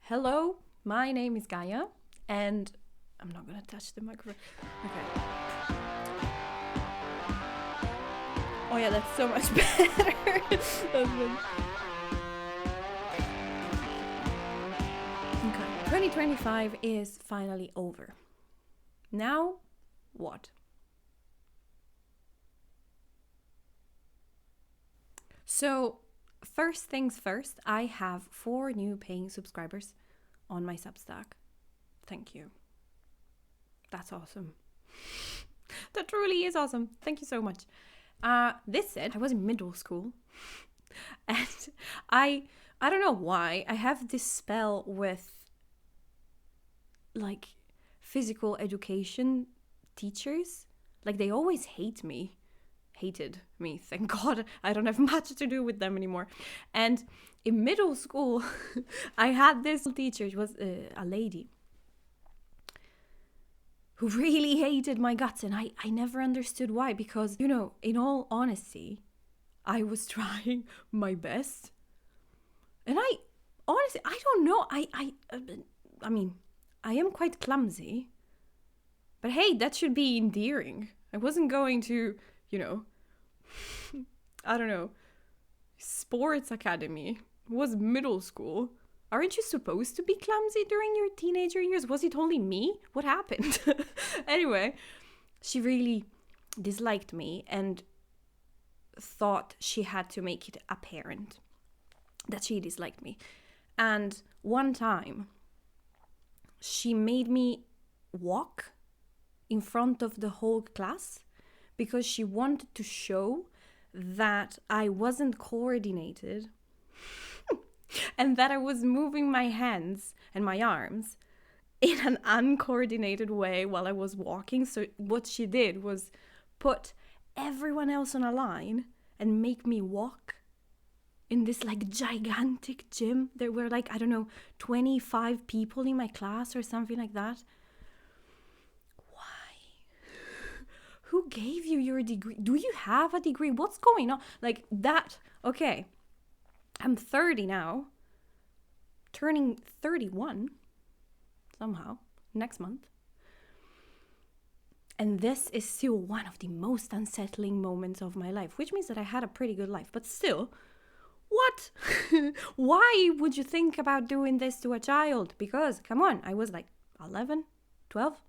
Hello, my name is Gaia, and I'm not gonna touch the microphone. Okay. Oh yeah, that's so much better. Okay. 2025 is finally over. Now, what? So, first things first, I have 4 new paying subscribers on my Substack. Thank you. That's awesome. That truly is awesome. Thank you so much. This said, I was in middle school, and I don't know why I have this spell with like physical education teachers. Like they always hated me. Thank God. I don't have much to do with them anymore. And in middle school, I had this teacher. It was a lady who really hated my guts, and I never understood why, because, you know, in all honesty, I was trying my best. And I don't know. I mean, I am quite clumsy. But hey, that should be endearing. I wasn't going to, you know, I don't know, sports academy. It was middle school. Aren't you supposed to be clumsy during your teenager years? Was it only me? What happened? Anyway, she really disliked me and thought she had to make it apparent that she disliked me. And one time, she made me walk in front of the whole class because she wanted to show that I wasn't coordinated and that I was moving my hands and my arms in an uncoordinated way while I was walking. So what she did was put everyone else on a line and make me walk in this like gigantic gym. There were like, I don't know, 25 people in my class or something like that. Who gave you your degree? Do you have a degree? What's going on? Like that. Okay. I'm 30 now. Turning 31 somehow next month. And this is still one of the most unsettling moments of my life, which means that I had a pretty good life. But still, what? Why would you think about doing this to a child? Because, come on, I was like 11, 12.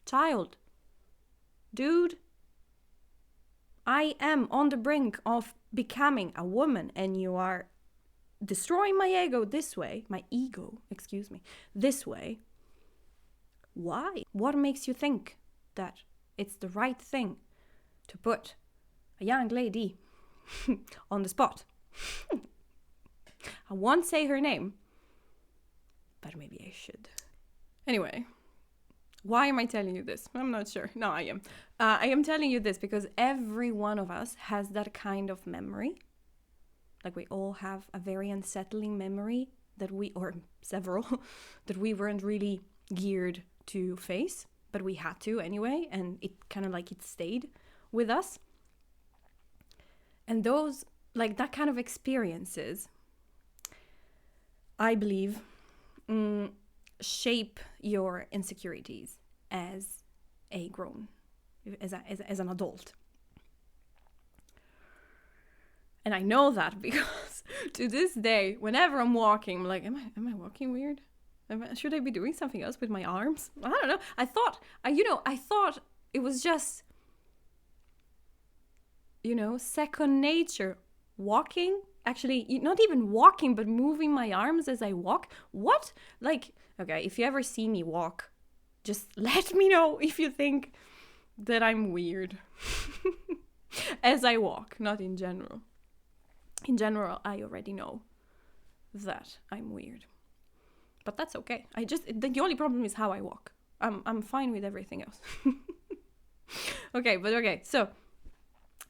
Child. Dude, I am on the brink of becoming a woman, and you are destroying my ego this way. This way. Why? What makes you think that it's the right thing to put a young lady on the spot? I won't say her name, but maybe I should. Anyway. Why am I telling you this? I'm not sure. No, I am. I am telling you this because every one of us has that kind of memory. Like we all have a very unsettling memory or several, that we weren't really geared to face, but we had to anyway, and it kind of like it stayed with us. And those, like that kind of experiences, I believe, shape your insecurities as an adult. And I know that because to this day, whenever I'm walking, I'm like, am I walking weird? Should I be doing something else with my arms? I don't know. I thought it was just, second nature. Walking, actually, not even walking, but moving my arms as I walk. What? Like, okay, if you ever see me walk, just let me know if you think that I'm weird. As I walk, not in general. In general, I already know that I'm weird. But that's okay. The only problem is how I walk. I'm fine with everything else. Okay, so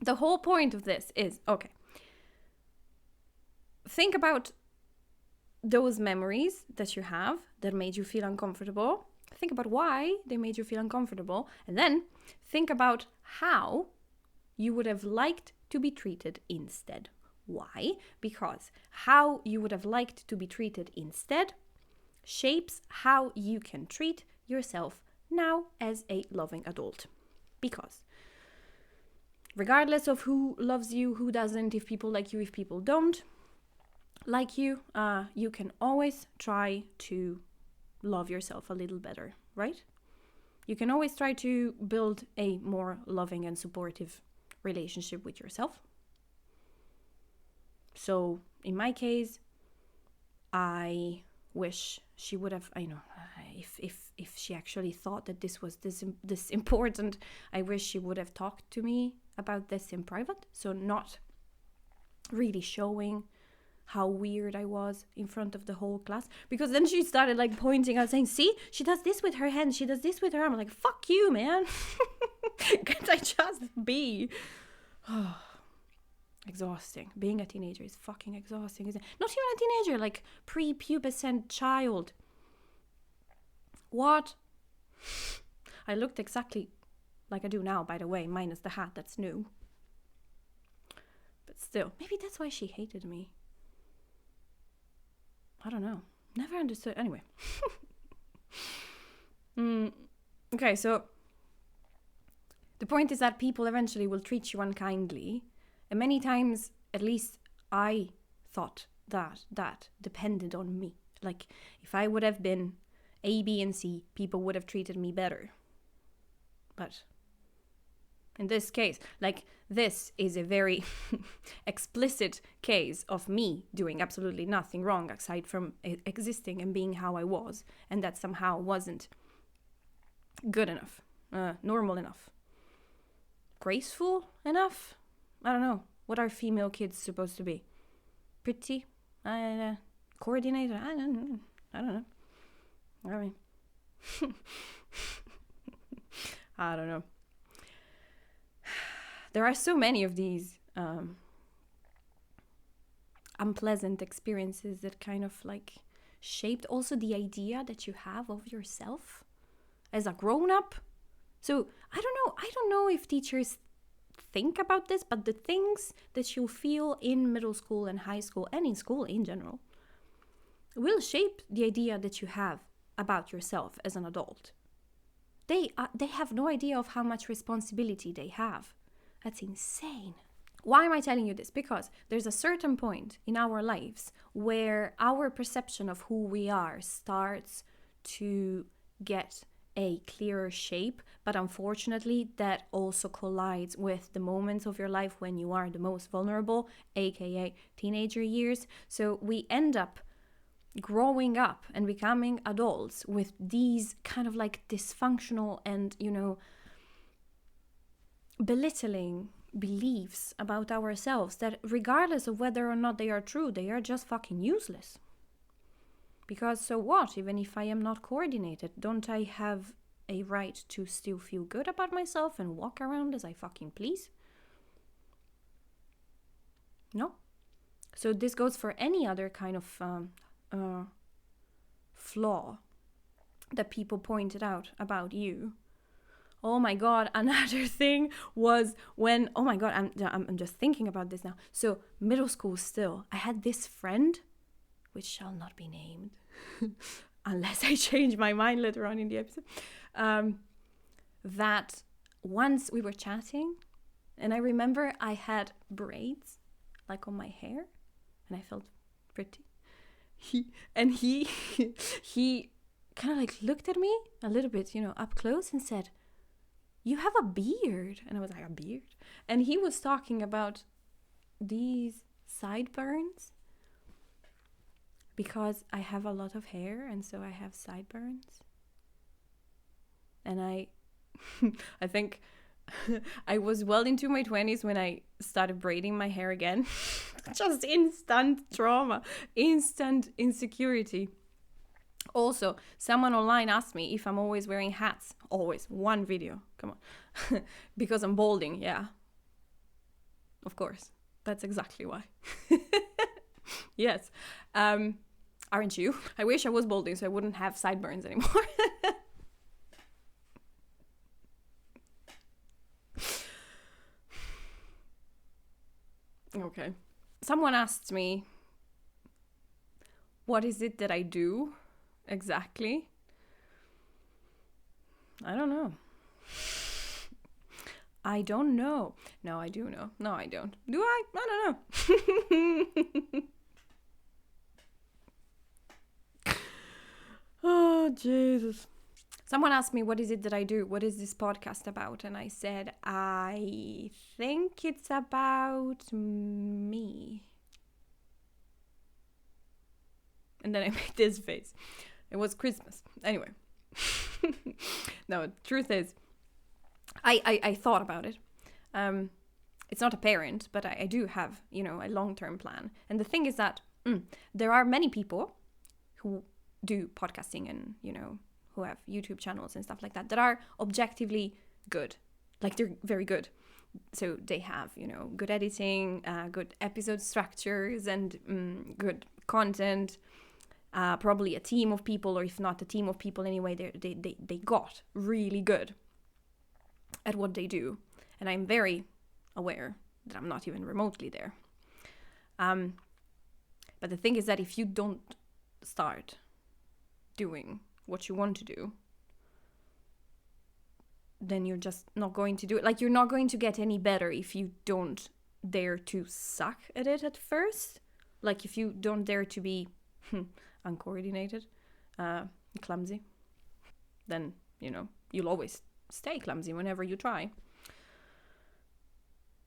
the whole point of this is, okay, think about those memories that you have that made you feel uncomfortable. Think about why they made you feel uncomfortable. And then think about how you would have liked to be treated instead. Why? Because how you would have liked to be treated instead shapes how you can treat yourself now as a loving adult. Because regardless of who loves you, who doesn't, if people like you, if people don't like you, you can always try to love yourself a little better, right? You can always try to build a more loving and supportive relationship with yourself. So in my case, I wish she would have, if she actually thought that this was this important, I wish she would have talked to me about this in private. So not really showing how weird I was in front of the whole class, because then she started like pointing out saying, see, she does this with her hand, she does this with her arm. I'm like, fuck you, man. Can't I just be? Exhausting. Being a teenager is fucking exhausting, isn't it? Not even a teenager, like pre-pubescent child. What? I looked exactly like I do now, by the way, minus the hat, that's new. But still, maybe that's why she hated me. I don't know. Never understood. Anyway. Okay, so the point is that people eventually will treat you unkindly. And many times, at least I thought that depended on me. Like, if I would have been A, B, and C, people would have treated me better. But in this case, like, this is a very explicit case of me doing absolutely nothing wrong aside from existing and being how I was, and that somehow wasn't good enough, normal enough, graceful enough. I don't know. What are female kids supposed to be? Pretty? Coordinator? I don't know. I mean, I don't know. There are so many of these unpleasant experiences that kind of like shaped also the idea that you have of yourself as a grown-up. So I don't know if teachers think about this, but the things that you feel in middle school and high school and in school in general will shape the idea that you have about yourself as an adult. They have no idea of how much responsibility they have. That's insane. Why am I telling you this? Because there's a certain point in our lives where our perception of who we are starts to get a clearer shape, but unfortunately that also collides with the moments of your life when you are the most vulnerable, aka teenager years. So we end up growing up and becoming adults with these kind of like dysfunctional and, belittling beliefs about ourselves that, regardless of whether or not they are true, they are just fucking useless. Because so what? Even if I am not coordinated, don't I have a right to still feel good about myself and walk around as I fucking please? No. So this goes for any other kind of flaw that people pointed out about you. Oh my God, another thing was when, oh my God, I'm just thinking about this now. So middle school still, I had this friend, which shall not be named, unless I change my mind later on in the episode, that once we were chatting, and I remember I had braids, like on my hair, and I felt pretty. He kind of like looked at me a little bit, up close and said, "You have a beard." And I was like, "A beard?" And he was talking about these sideburns, because I have a lot of hair and so I have sideburns. And I think I was well into my 20s when I started braiding my hair again. Just instant trauma, instant insecurity. Also, someone online asked me if I'm always wearing hats. Always. One video. Come on. Because I'm balding. Yeah. Of course. That's exactly why. Yes. Aren't you? I wish I was balding so I wouldn't have sideburns anymore. Okay. Someone asked me, what is it that I do Exactly. I don't know. I don't know. No, I do know. No, I don't. Do I? I don't know. Oh, Jesus. Someone asked me, what is it that I do? What is this podcast about? And I said, I think it's about me. And then I made this face. It was Christmas. Anyway. No, truth is, I thought about it. It's not apparent, but I do have, a long-term plan. And the thing is that there are many people who do podcasting and, who have YouTube channels and stuff like that are objectively good. Like, they're very good. So they have, good editing, good episode structures, and good content. Probably a team of people, or if not a team of people anyway, they got really good at what they do. And I'm very aware that I'm not even remotely there. But the thing is that if you don't start doing what you want to do, then you're just not going to do it. Like, you're not going to get any better if you don't dare to suck at it at first. Like, if you don't dare to be uncoordinated, clumsy, then, you'll always stay clumsy whenever you try.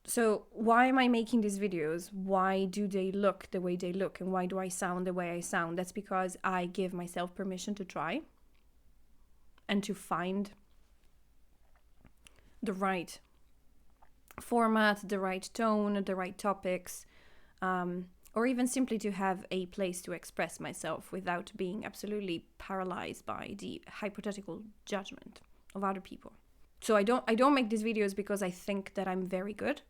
So why am I making these videos? Why do they look the way they look? And why do I sound the way I sound? That's because I give myself permission to try and to find the right format, the right tone, the right topics, or even simply to have a place to express myself without being absolutely paralyzed by the hypothetical judgment of other people. So I don't make these videos because I think that I'm very good,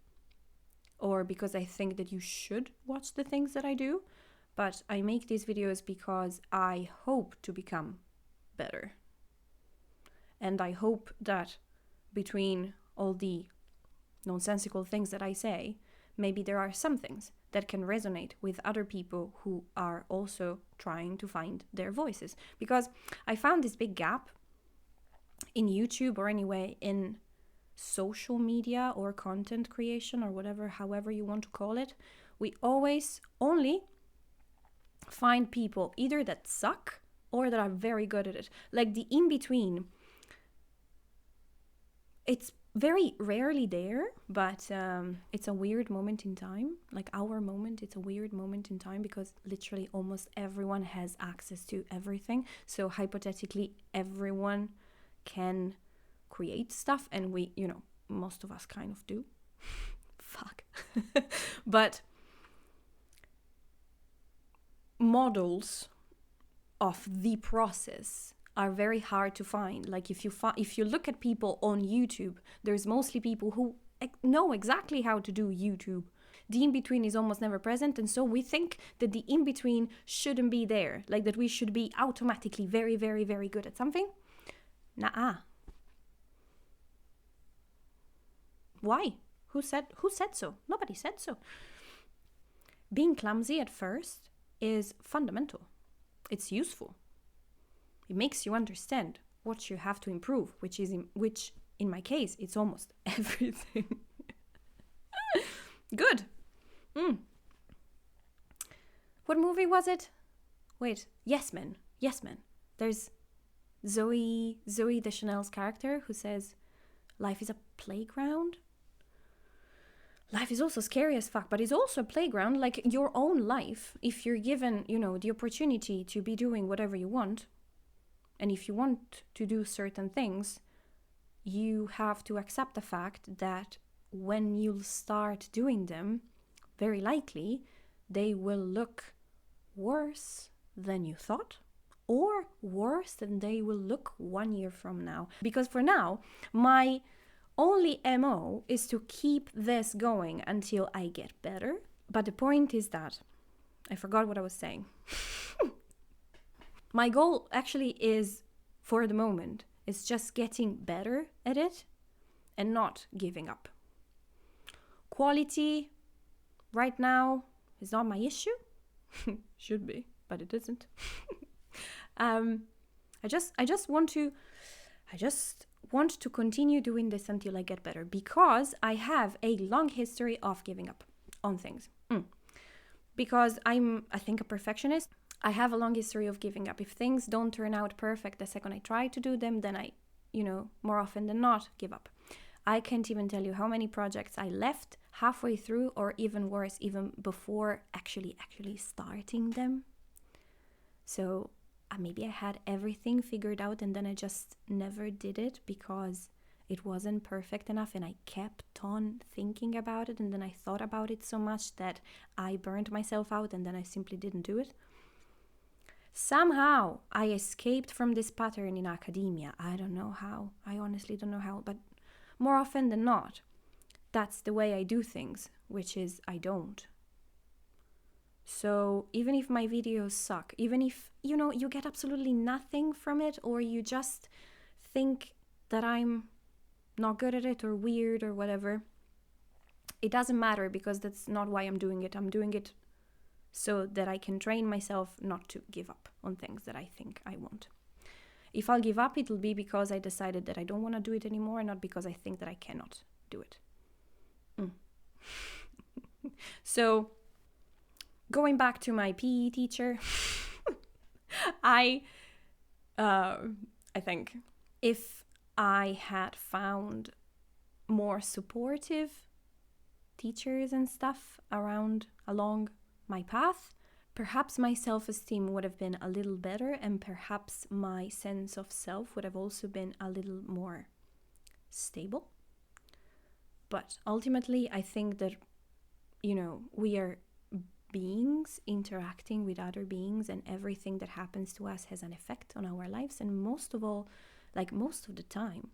or because I think that you should watch the things that I do, but I make these videos because I hope to become better. And I hope that between all the nonsensical things that I say, maybe there are some things that can resonate with other people who are also trying to find their voices. Because I found this big gap in YouTube, or anyway in social media or content creation, or however you want to call it. We always only find people either that suck or that are very good at it. Like, the in-between, it's very rarely there, but it's a weird moment in time. Like, our moment, it's a weird moment in time because literally almost everyone has access to everything. So hypothetically, everyone can create stuff, and we, most of us kind of do. Fuck. But models of the process are very hard to find. Like, if you look at people on YouTube, there's mostly people who know exactly how to do YouTube. The in-between is almost never present, and so we think that the in-between shouldn't be there, like that we should be automatically very, very, very good at something. Nah. Why? Who said so? Nobody said so. Being clumsy at first is fundamental. It's useful. It makes you understand what you have to improve, which in my case, it's almost everything. Good. What movie was it? Wait, Yes Men. There's Zoe Deschanel's character who says, life is a playground. Life is also scary as fuck, but it's also a playground, like your own life. If you're given, the opportunity to be doing whatever you want, and if you want to do certain things, you have to accept the fact that when you'll start doing them, very likely they will look worse than you thought, or worse than they will look 1 year from now. Because for now, my only MO is to keep this going until I get better. But the point is that I forgot what I was saying. My goal actually is, for the moment, is just getting better at it and not giving up. Quality right now is not my issue. Should be, but it isn't. I just want to continue doing this until I get better, because I have a long history of giving up on things. Because I'm, I think, a perfectionist. I have a long history of giving up. If things don't turn out perfect the second I try to do them, then I, more often than not, give up. I can't even tell you how many projects I left halfway through, or even worse, even before actually starting them. So maybe I had everything figured out and then I just never did it because it wasn't perfect enough, and I kept on thinking about it, and then I thought about it so much that I burned myself out, and then I simply didn't do it. Somehow I escaped from this pattern in academia. I don't know how. I honestly don't know how, but more often than not, that's the way I do things, which is I don't. So even if my videos suck, even if, you get absolutely nothing from it, or you just think that I'm not good at it or weird or whatever, it doesn't matter, because that's not why I'm doing it. I'm doing it so that I can train myself not to give up on things that I think I want. If I'll give up, it'll be because I decided that I don't want to do it anymore, not because I think that I cannot do it. So, going back to my PE teacher, I think if I had found more supportive teachers and stuff along my path, perhaps my self-esteem would have been a little better, and perhaps my sense of self would have also been a little more stable. But ultimately, I think that, we are beings interacting with other beings, and everything that happens to us has an effect on our lives. And most of the time,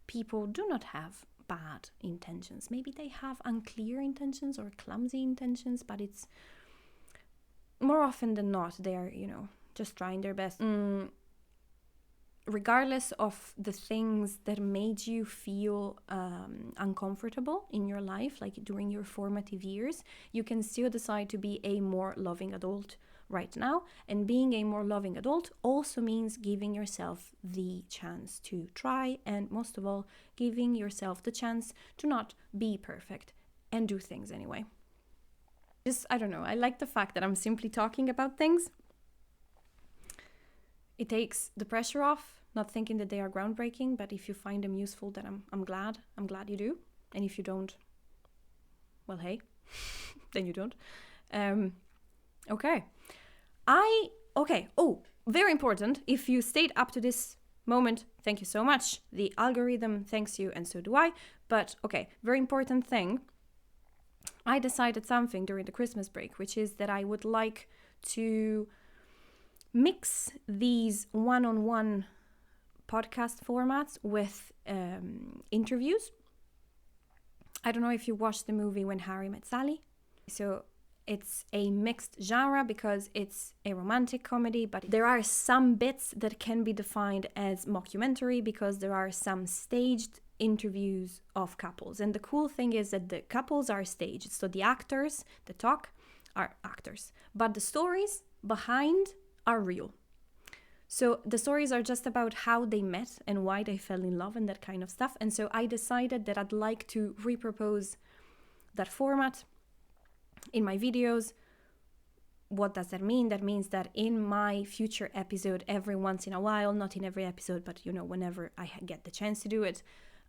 people do not have bad intentions. Maybe they have unclear intentions or clumsy intentions, but it's more often than not, they're, just trying their best. Regardless of the things that made you feel uncomfortable in your life, like during your formative years, you can still decide to be a more loving adult right now. And being a more loving adult also means giving yourself the chance to try, and most of all, giving yourself the chance to not be perfect and do things anyway. I don't know, I like the fact that I'm simply talking about things. It takes the pressure off, not thinking that they are groundbreaking, but if you find them useful, then I'm glad you do. And if you don't, well, hey, then you don't. Okay. Oh, very important. If you stayed up to this moment, thank you so much. The algorithm thanks you, and so do I. But okay, very important thing. I decided something during the Christmas break, which is that I would like to mix these one-on-one podcast formats with interviews. I don't know if you watched the movie When Harry Met Sally. So it's a mixed genre because it's a romantic comedy, but there are some bits that can be defined as mockumentary because there are some staged interviews of couples. And the cool thing is that the couples are staged. So the actors that talk are actors, but the stories behind are real. So the stories are just about how they met and why they fell in love and that kind of stuff. And so I decided that I'd like to repropose that format in my videos. What does that mean? That means that in my future episode, every once in a while, not in every episode, but whenever I get the chance to do it,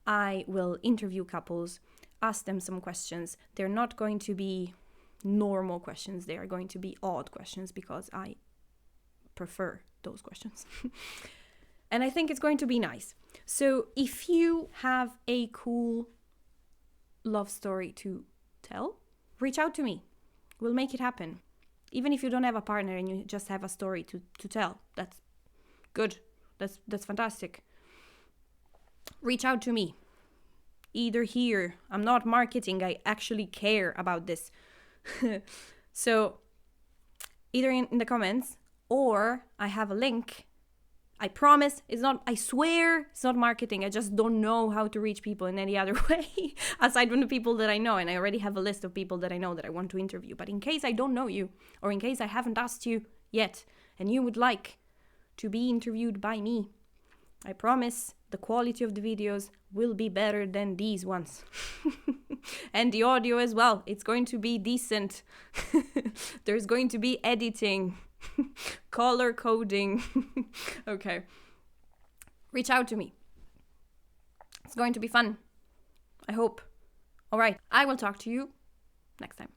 I will interview couples, ask them some questions. They're not going to be normal questions. They are going to be odd questions because I prefer those questions. And I think it's going to be nice. So if you have a cool love story to tell, reach out to me. We'll make it happen. Even if you don't have a partner and you just have a story to tell, that's good. That's fantastic. Reach out to me. Either here, I'm not marketing, I actually care about this. So either in the comments, or I have a link. I promise, I swear it's not marketing. I just don't know how to reach people in any other way aside from the people that I know. And I already have a list of people that I know that I want to interview. But in case I don't know you, or in case I haven't asked you yet, and you would like to be interviewed by me. I promise the quality of the videos will be better than these ones. And the audio as well. It's going to be decent. There's going to be editing, color coding. Okay. Reach out to me. It's going to be fun. I hope. All right. I will talk to you next time.